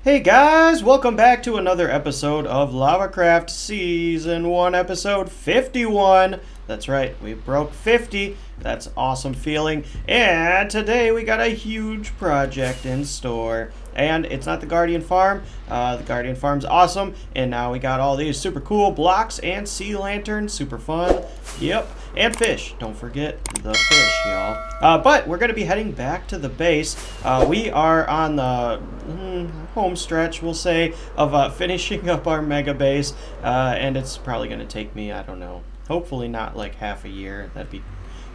Hey guys, welcome back to another episode of LavaCraft Season 1, Episode 51. That's right, we broke 50. That's an awesome feeling. And today we got a huge project in store. And it's not the Guardian Farm. The Guardian Farm's awesome. And now we got all these super cool blocks and sea lanterns. Super fun. Yep. And fish. Don't forget the fish, y'all. But we're going to be heading back to the base. We are on the home stretch, we'll say, of finishing up our mega base. And it's probably going to take me, I don't know, hopefully not like half a year. That'd be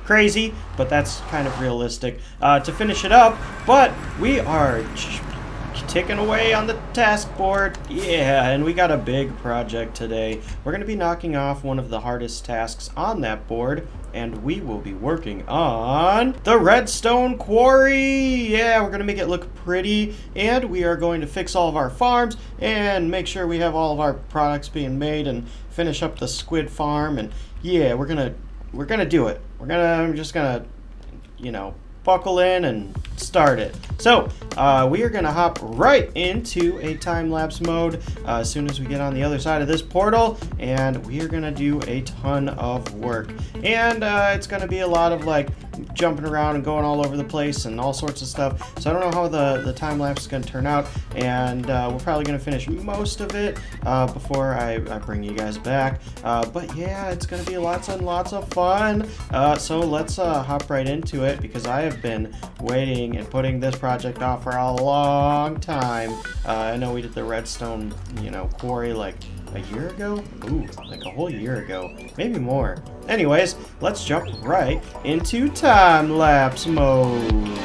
crazy, but that's kind of realistic to finish it up. But we are ticking away on the task board. Yeah, and we got a big project today. We're going to be knocking off one of the hardest tasks on that board, and we will be working on the Redstone Quarry. Yeah, we're going to make it look pretty, and we are going to fix all of our farms and make sure we have all of our products being made and finish up the squid farm. And yeah, we're gonna do it. I'm just gonna, buckle in and start it. So we are gonna hop right into a time-lapse mode as soon as we get on the other side of this portal, and we are gonna do a ton of work. And it's gonna be a lot of like jumping around and going all over the place and all sorts of stuff. So I don't know how the time lapse is gonna turn out, and we're probably gonna finish most of it before I bring you guys back. But yeah, it's gonna be lots and lots of fun. So let's hop right into it, because I have been waiting and putting this project off for a long time. I know we did the redstone, quarry like a year ago? Ooh, like a whole year ago. Maybe more. Anyways, let's jump right into time-lapse mode.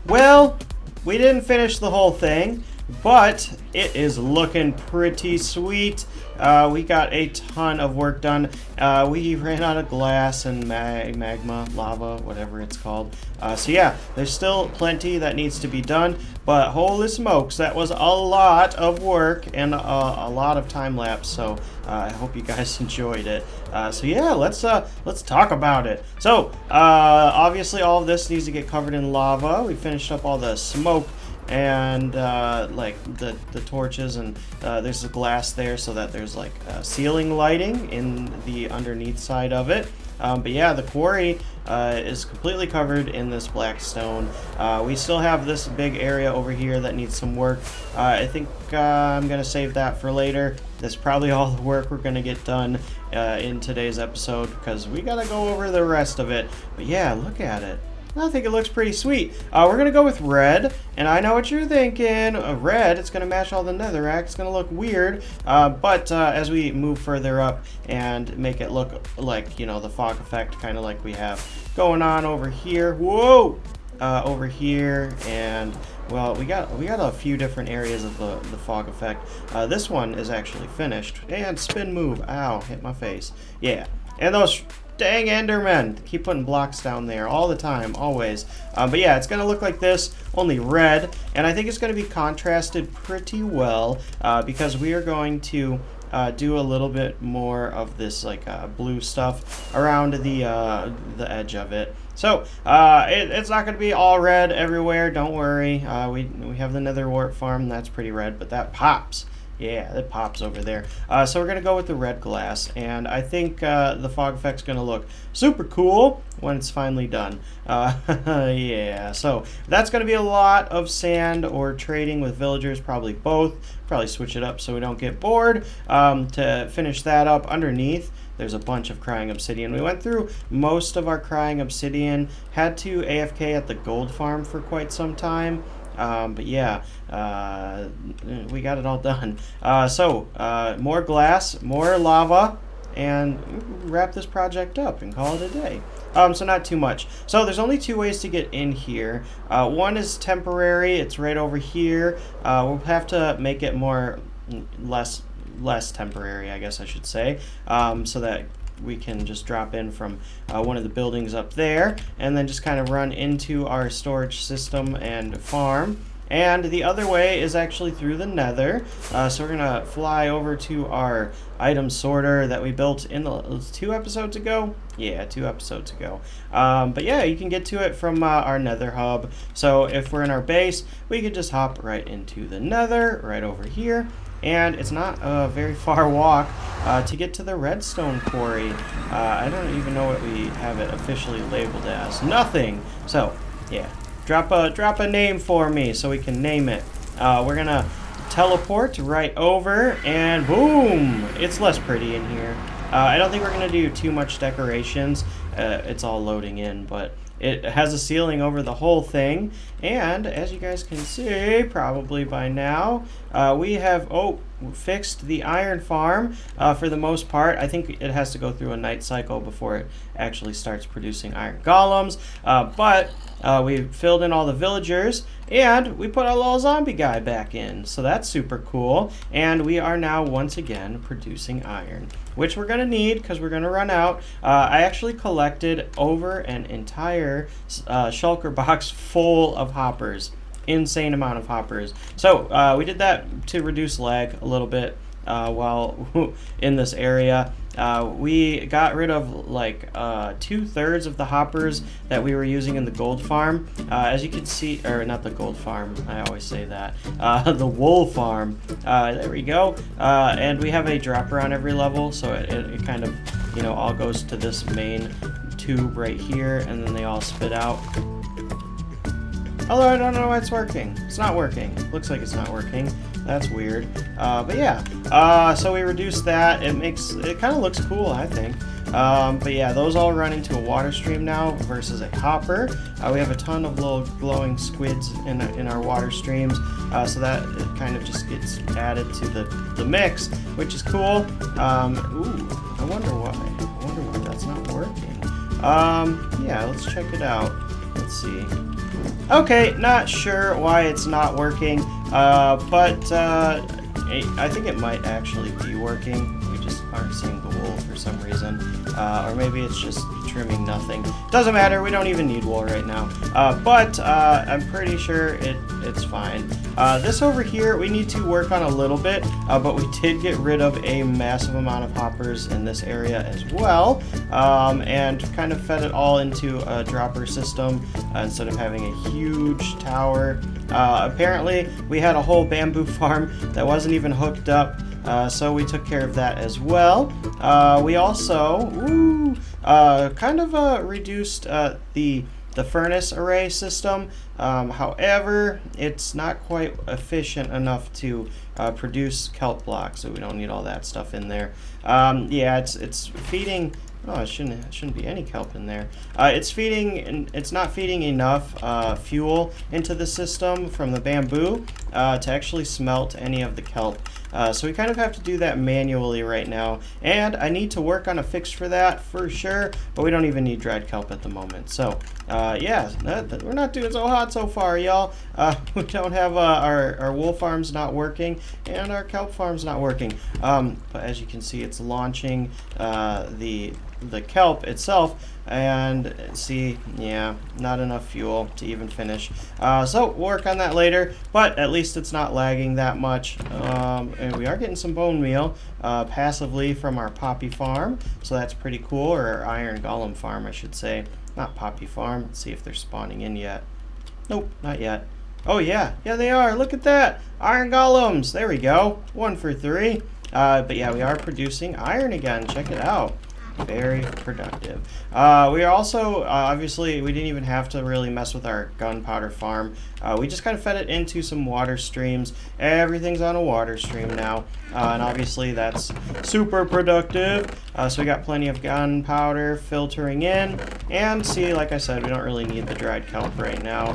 Well, we didn't finish the whole thing, but it is looking pretty sweet. We got a ton of work done. We ran out of glass and magma, lava, whatever it's called. So yeah, there's still plenty that needs to be done, but holy smokes, that was a lot of work and a lot of time lapse. So I hope you guys enjoyed it. So yeah, let's talk about it. So obviously all of this needs to get covered in lava. We finished up all the smoke and like the torches, and there's the glass there so that there's like ceiling lighting in the underneath side of it. But yeah, the quarry is completely covered in this black stone. We still have this big area over here that needs some work. I think I'm gonna save that for later. That's probably all the work we're gonna get done in today's episode, because we gotta go over the rest of it. But yeah, look at it. I think it looks pretty sweet. We're going to go with red, and I know what you're thinking. Red, it's going to match all the netherrack. It's going to look weird, but as we move further up and make it look like, you know, the fog effect, kind of like we have going on over here. Whoa! Over here, and well, we got a few different areas of the fog effect. This one is actually finished. And spin move. Ow, hit my face. Yeah, and those dang Endermen keep putting blocks down there all the time, always. But yeah, it's gonna look like this, only red, and I think it's gonna be contrasted pretty well because we are going to do a little bit more of this like blue stuff around the edge of it. So it's not going to be all red everywhere. Don't worry. We have the nether wart farm. That's pretty red, but that pops. Yeah, that pops over there. So we're going to go with the red glass, and I think the fog effect's going to look super cool when it's finally done. Yeah, so that's going to be a lot of sand or trading with villagers, probably both. Probably switch it up so we don't get bored. To finish that up, underneath, there's a bunch of crying obsidian. We went through most of our crying obsidian, had to AFK at the gold farm for quite some time. But yeah, we got it all done. So more glass, more lava, and wrap this project up and call it a day. So not too much. So there's only two ways to get in here. One is temporary. It's right over here. We'll have to make it less temporary, I guess I should say, so that we can just drop in from one of the buildings up there and then just kind of run into our storage system and farm. And the other way is actually through the nether. So we're going to fly over to our item sorter that we built in the 2 episodes ago. Yeah, 2 episodes ago. But yeah, you can get to it from our nether hub. So if we're in our base, we could just hop right into the nether right over here. And it's not a very far walk to get to the redstone quarry. I don't even know what we have it officially labeled as. Nothing. So yeah, drop a name for me so we can name it. We're gonna teleport right over, and boom! It's less pretty in here. I don't think we're gonna do too much decorations. It's all loading in, but it has a ceiling over the whole thing, and as you guys can see, probably by now, we have fixed the iron farm for the most part. I think it has to go through a night cycle before it actually starts producing iron golems, but we filled in all the villagers, and we put our little zombie guy back in, so that's super cool. And we are now once again producing iron, which we're gonna need because we're gonna run out. I actually collected over an entire shulker box full of hoppers. Insane amount of hoppers. So we did that to reduce lag a little bit while in this area. We got rid of like 2/3 of the hoppers that we were using in the gold farm. As you can see, or not the gold farm, I always say that, the wool farm. There we go. And we have a dropper on every level, so it kind of, you know, all goes to this main tube right here, and then they all spit out. Although I don't know why it's working. It's not working. Looks like it's not working. That's weird. But yeah, so we reduced that. It kind of looks cool, I think. But yeah, those all run into a water stream now versus a hopper. We have a ton of little glowing squids in our water streams, so that it kind of just gets added to the mix, which is cool. Ooh, I wonder why that's not working. Yeah, let's check it out. Let's see. Okay, not sure why it's not working, but I think it might actually be working. We just aren't seeing the wool for some reason, or maybe it's just trimming nothing. Doesn't matter, we don't even need wool right now, but I'm pretty sure it's fine. This over here, we need to work on a little bit, but we did get rid of a massive amount of hoppers in this area as well, and kind of fed it all into a dropper system instead of having a huge tower. Apparently, we had a whole bamboo farm that wasn't even hooked up, so we took care of that as well. We also kind of reduced the furnace array system. However, it's not quite efficient enough to produce kelp blocks, so we don't need all that stuff in there. Yeah, it's feeding Oh, it shouldn't be any kelp in there. It's not feeding enough fuel into the system from the bamboo to actually smelt any of the kelp. So we kind of have to do that manually right now, and I need to work on a fix for that for sure, but we don't even need dried kelp at the moment. So yeah, we're not doing so hot so far, y'all. We don't have our wool farms not working, and our kelp farms not working. But as you can see, it's launching the kelp itself, and see, yeah, not enough fuel to even finish. So we'll work on that later, but at least it's not lagging that much. And we are getting some bone meal passively from our poppy farm, so that's pretty cool, or our iron golem farm, I should say. Not poppy farm. Let's see if they're spawning in yet. Nope, not yet. Oh yeah, they are. Look at that, iron golems. There we go, 1 for 3. But yeah, we are producing iron again. Check it out. Very productive. We are also, obviously, we didn't even have to really mess with our gunpowder farm. We just kind of fed it into some water streams. Everything's on a water stream now. And obviously that's super productive. So we got plenty of gunpowder filtering in. And see, like I said, we don't really need the dried kelp right now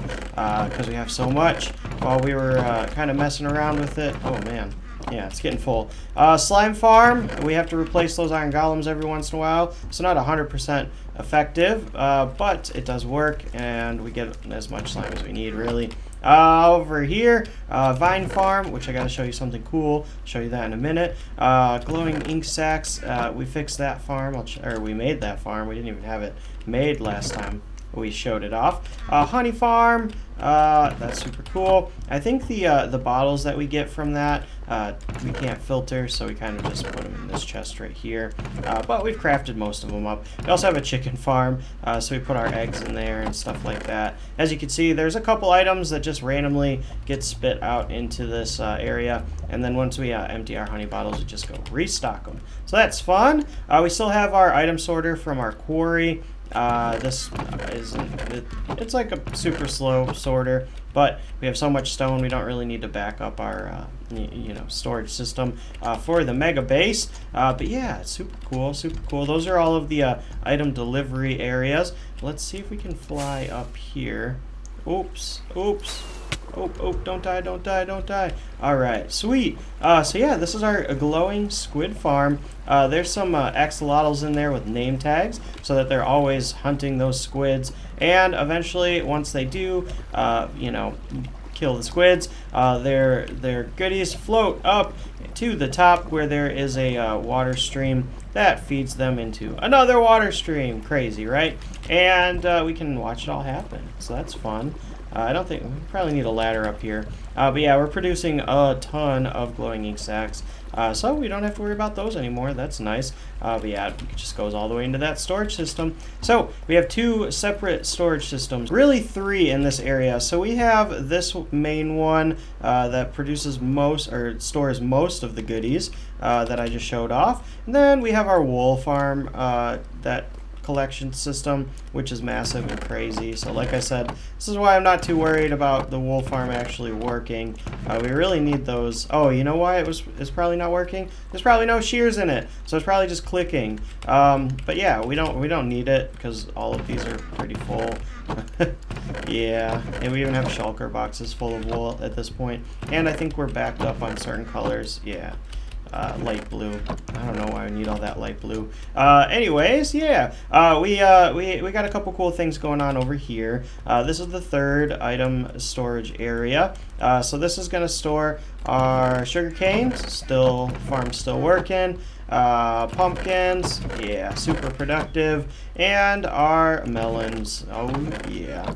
because we have so much. While we were kind of messing around with it. Oh man. Yeah, it's getting full. Slime farm, we have to replace those iron golems every once in a while. So not 100% effective, but it does work, and we get as much slime as we need, really. Over here, vine farm, which I got to show you something cool. Show you that in a minute. Glowing ink sacs, we fixed that farm, we made that farm. We didn't even have it made last time we showed it off. Honey farm, that's super cool. I think the bottles that we get from that we can't filter, so we kind of just put them in this chest right here. But we've crafted most of them up. We also have a chicken farm, so we put our eggs in there and stuff like that. As you can see, there's a couple items that just randomly get spit out into this area, and then once we empty our honey bottles, we just go restock them. So that's fun. We still have our item sorter from our quarry. This it's like a super slow sorter, but we have so much stone we don't really need to back up our storage system for the mega base. But yeah, it's super cool. Those are all of the item delivery areas. Let's see if we can fly up here. Oops. Oh, don't die. All right, sweet. So yeah, this is our glowing squid farm. There's some axolotls in there with name tags so that they're always hunting those squids. And eventually, once they do, kill the squids, their goodies float up to the top where there is a water stream that feeds them into another water stream. Crazy, right? And we can watch it all happen. So that's fun. I don't think, we probably need a ladder up here. But yeah, we're producing a ton of glowing ink sacs. So we don't have to worry about those anymore. That's nice. But yeah, it just goes all the way into that storage system. So we have 2 separate storage systems, really 3 in this area. So we have this main one that produces most, or stores most of the goodies that I just showed off. And then we have our wool farm that collection system, which is massive and crazy. So like I said, this is why I'm not too worried about the wool farm actually working. We really need those. Oh, you know why it's probably not working? There's probably no shears in it, so it's probably just clicking. But yeah, we don't need it because all of these are pretty full. Yeah, and we even have shulker boxes full of wool at this point, and I think we're backed up on certain colors. Yeah. Light blue. I don't know why I need all that light blue. Anyways, yeah, we got a couple cool things going on over here. This is the 3rd item storage area. So this is going to store our sugar canes. Farm's still working. Pumpkins, yeah, super productive, and our melons. Oh yeah.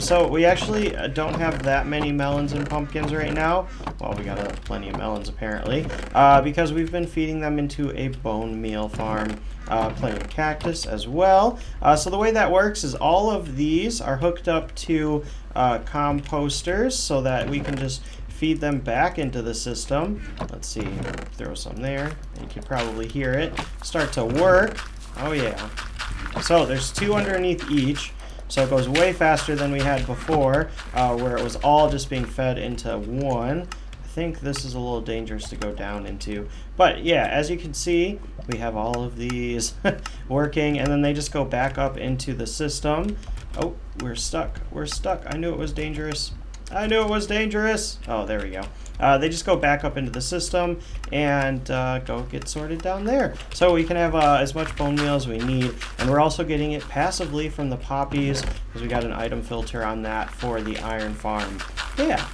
So we actually don't have that many melons and pumpkins right now. Well, we got plenty of melons apparently, because we've been feeding them into a bone meal farm. Plenty of cactus as well. So the way that works is all of these are hooked up to composters so that we can just feed them back into the system. Let's see, throw some there. You can probably hear it start to work. Oh yeah. So there's 2 underneath each. So it goes way faster than we had before, where it was all just being fed into one. I think this is a little dangerous to go down into. But yeah, as you can see, we have all of these working, and then they just go back up into the system. Oh, we're stuck. We're stuck. I knew it was dangerous. I knew it was dangerous. Oh, there we go. They just go back up into the system and go get sorted down there. So we can have as much bone meal as we need. And we're also getting it passively from the poppies because we got an item filter on that for the iron farm. But yeah,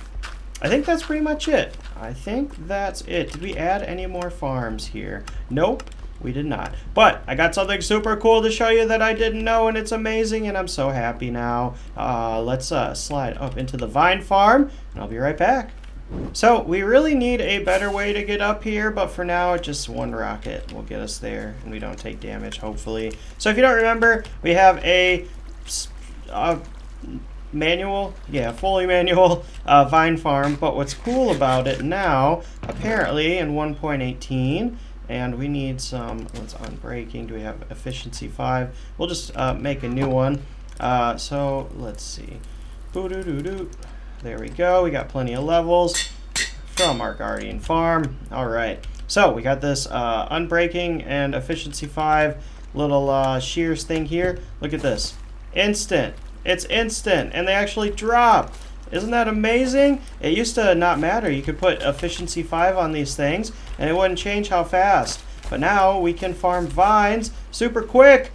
I think that's pretty much it. I think that's it. Did we add any more farms here? Nope. We did not. But I got something super cool to show you that I didn't know, and it's amazing, and I'm so happy now. Let's slide up into the vine farm, and I'll be right back. So we really need a better way to get up here, but for now, just one rocket will get us there, and we don't take damage, hopefully. So if you don't remember, we have a manual, yeah, fully manual vine farm, but what's cool about it now, apparently in 1.18, and we need some, what's unbreaking? Do we have efficiency 5? We'll just make a new one. So let's see. Boo-doo-doo-doo. There we go. We got plenty of levels from our Guardian farm. All right. So we got this unbreaking and efficiency 5 little shears thing here. Look at this. Instant. It's instant, and they actually drop. Isn't that amazing? It used to not matter. You could put efficiency 5 on these things, and it wouldn't change how fast. But now we can farm vines super quick.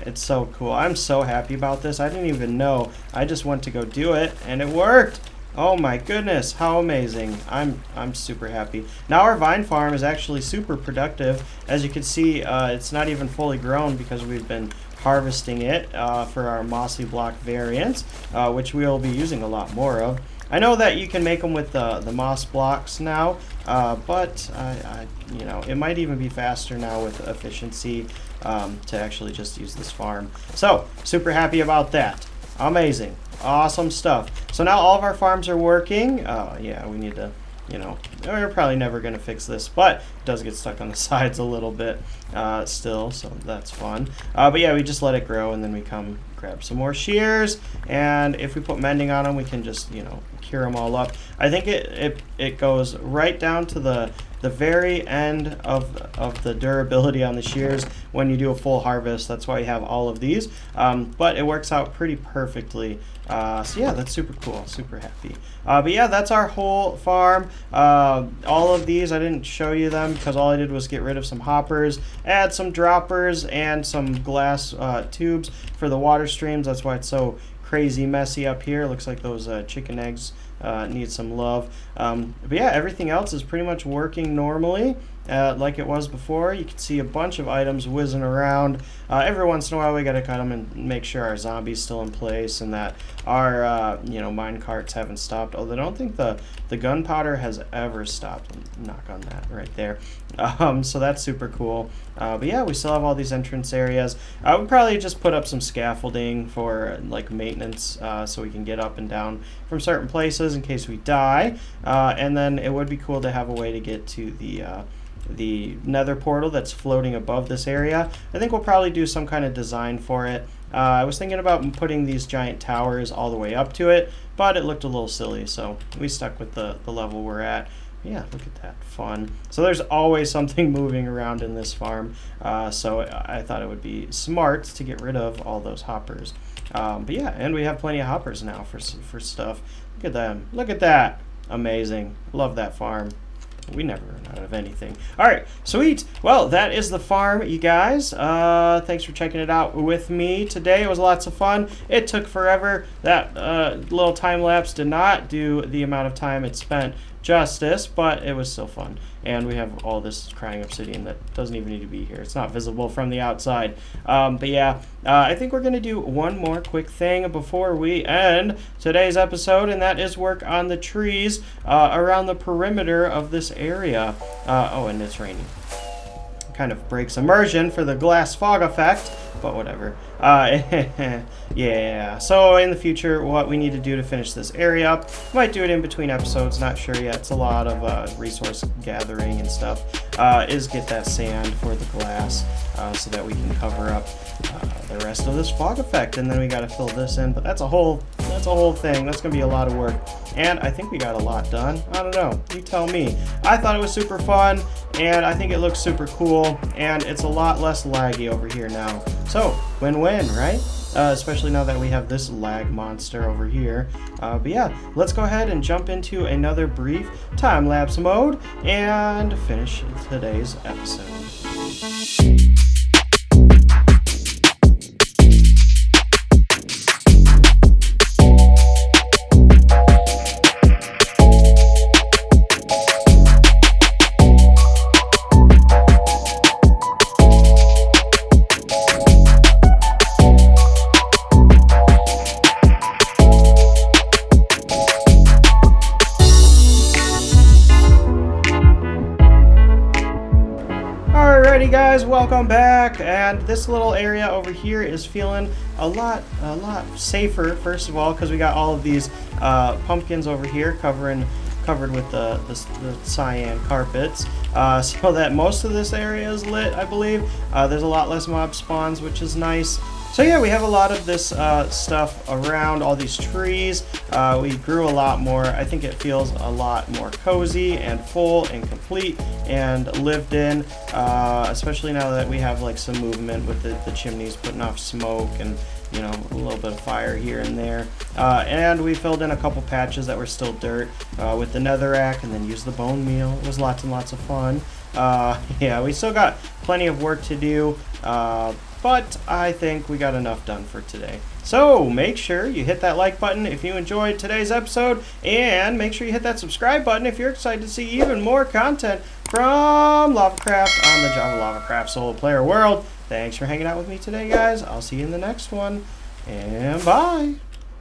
It's so cool. I'm so happy about this. I didn't even know. I just went to go do it, and it worked. Oh my goodness, how amazing. I'm super happy. Now our vine farm is actually super productive. As you can see, it's not even fully grown because we've been harvesting it for our mossy block variants, which we'll be using a lot more of. I know that you can make them with the moss blocks now, but you know, it might even be faster now with efficiency to actually just use this farm. So super happy about that. Amazing, awesome stuff. So now all of our farms are working. Yeah, we need to, you know, we're probably never going to fix this, but it does get stuck on the sides a little bit still, so that's fun. But yeah, we just let it grow, and then we come grab some more shears, and if we put mending on them, we can just, you know, cure them all up. I think it goes right down to the very end of the durability on the shears when you do a full harvest. That's why you have all of these, but it works out pretty perfectly. So yeah, that's super cool, super happy. But yeah, that's our whole farm. All of these, I didn't show you them because all I did was get rid of some hoppers, add some droppers, and some glass tubes for the water streams. That's why it's so crazy messy up here. Looks like those chicken eggs need some love. But yeah, everything else is pretty much working normally. Like it was before. You can see a bunch of items whizzing around. Every once in a while we gotta cut them and make sure our zombies still in place and that our you know, mine carts haven't stopped. Although I don't think the gunpowder has ever stopped. Knock on that right there. So that's super cool. But yeah, we still have all these entrance areas. I would probably just put up some scaffolding for like maintenance, so we can get up and down from certain places in case we die. And then it would be cool to have a way to get to the nether portal that's floating above this area. I think we'll probably do some kind of design for it. I was thinking about putting these giant towers all the way up to it, but it looked a little silly, so we stuck with the level we're at. Yeah, look at that, fun. So there's always something moving around in this farm, so I thought it would be smart to get rid of all those hoppers. But yeah, and we have plenty of hoppers now for stuff. Look at them, look at that, amazing. Love that farm. We never run out of anything. All right, sweet. Well, that is the farm, you guys. Thanks for checking it out with me today. It was lots of fun. It took forever. That little time lapse did not do the amount of time it spent justice, but it was still fun. And we have all this crying obsidian that doesn't even need to be here. It's not visible from the outside. But yeah, I think we're going to do one more quick thing before we end today's episode, and that is work on the trees around the perimeter of this area. Oh, and it's raining. Kind of breaks immersion for the glass fog effect, but whatever. Yeah, so in the future, what we need to do to finish this area up, might do it in between episodes, not sure yet. It's a lot of resource gathering and stuff, is get that sand for the glass so that we can cover up the rest of this fog effect, and then we got to fill this in, but that's a whole a whole thing. That's gonna be a lot of work. And I think we got a lot done. I don't know. You tell me. I thought it was super fun, and I think it looks super cool, and it's a lot less laggy over here now. So, win-win, right? Especially now that we have this lag monster over here. But yeah, let's go ahead and jump into another brief time-lapse mode and finish today's episode. Alrighty guys, welcome back, and this little area over here is feeling a lot safer, first of all, because we got all of these pumpkins over here covered with the cyan carpets, so that most of this area is lit, I believe. There's a lot less mob spawns, which is nice. So yeah, we have a lot of this stuff around, all these trees. We grew a lot more. I think it feels a lot more cozy and full and complete and lived in, especially now that we have like some movement with the chimneys putting off smoke and, you know, a little bit of fire here and there. And we filled in a couple patches that were still dirt with the netherrack, and then used the bone meal. It was lots and lots of fun. Yeah, we still got plenty of work to do, but I think we got enough done for today. So make sure you hit that like button if you enjoyed today's episode, and make sure you hit that subscribe button if you're excited to see even more content from LavaCraft on the JavaLavaCraft solo player world. Thanks for hanging out with me today, guys. I'll see you in the next one, and bye.